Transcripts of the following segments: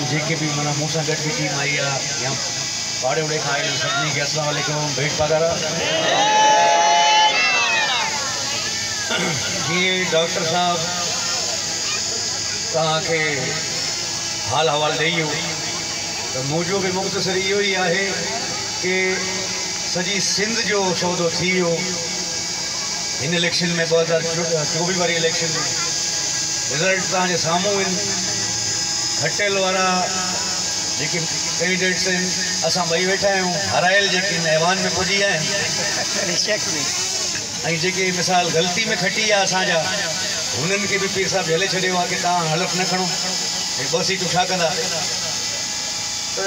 तमाम जेके भी माना मूसा गड की टीम आई है या पाड़े उड़े खाए सभी के अस्सलाम वालेकुम भेट पगार जी डॉक्टर साहब तक हाल हवाल दी तो मुझो भी मुख्तसर यो ही है कि सजी सिंध जो सौदो थी इन इलेक्शन में 2024 वाली इलेक्शन में रिजल्ट तक सामू खटेल वारा जेके कैंडिडेट्स असां बई वेठा आहियूं हरायल जेके ऐवान में पुॼी आया जेके मिसाल गलती में खटी है असांजा उन्हनि के भी पीर साहब झेले छॾियो आहे कि तव्हां हलफ न खणो ॿ सीटूं छा कंदा त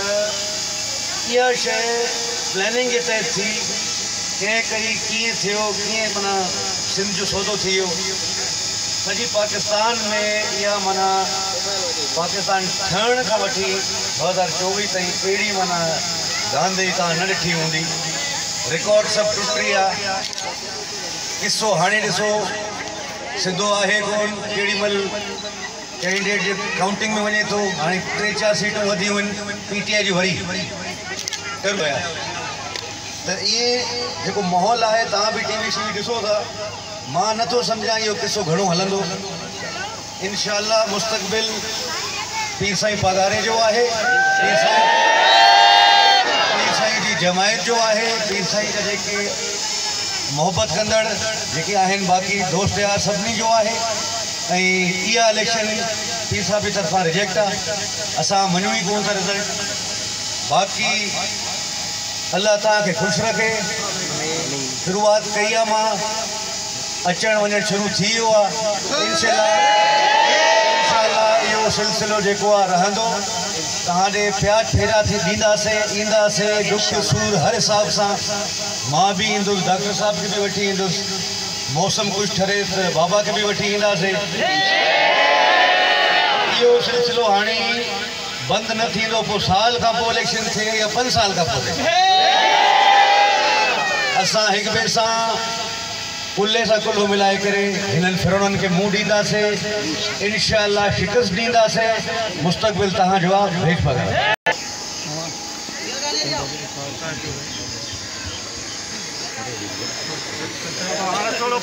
इहा शइ प्लानिंग जे तहत थी कंहिं कई कीअं थियो कीअं माना सिंध जो सौदो थी वियो सॼी पाकिस्तान में इहा माना पाकिस्तान ठहण खां वठी 2024 ताईं अहिड़ी माना गांधी तव्हां न ॾिठी हूंदी रिकॉर्ड सभु टुटी आहे किस्सो हाणे ॾिसो सिधो आहे कोन केॾी महिल कैंडिडेट जे काउंटिंग में वञे थो हाणे 3-4 सीटूं वधियूं आहिनि PTI जी वरी त इहे जेको माहौल आहे तव्हां बि TV ॾिसो था मां नथो सम्झां इहो किस्सो घणो हलंदो इंशाअल्लाह मुस्तक़बिल पीर साईं पगारे जो आहे पीर साईं जी जमायत जो आहे पीर साईं जा जेके मोहब्बत कंदड़ जेके आहिनि बाक़ी दोस्त यार सभिनी जो आहे ऐं इहा इलेक्शन पीर साहब जी तरफ़ां रिजेक्ट आहे असां मञूं ई कोन था रिज़ल्ट बाक़ी अल्लाह तव्हांखे ख़ुशि रखे शुरूआत कई आहे मां अचण वञणु शुरू थी वियो आहे इंशाअल्लाह इहो सिलसिलो जेको आहे रहंदो तव्हां ॾे प्यार फेरा थी ॾींदासीं ईंदासीं दुख सूर हर हिसाब सां मां बि ईंदुसि डॉक्टर साहब खे बि वठी ईंदुसि मौसम कुझु ठरे त बाबा खे बि वठी ईंदासीं इहो सिलसिलो हाणे बंदि न थींदो पोइ साल खां पोइ इलेक्शन थिए या 5 साल खां पोइ असां हिक ॿिए सां कुल्ले सां कुल्लो मिलाए करे हिननि फिरौननि खे मुंहुं ॾींदासीं इंशाअल्लाह शिकस्त ॾींदासीं मुस्तक़बिल तव्हांजो आहे भेट पगार थोड़ो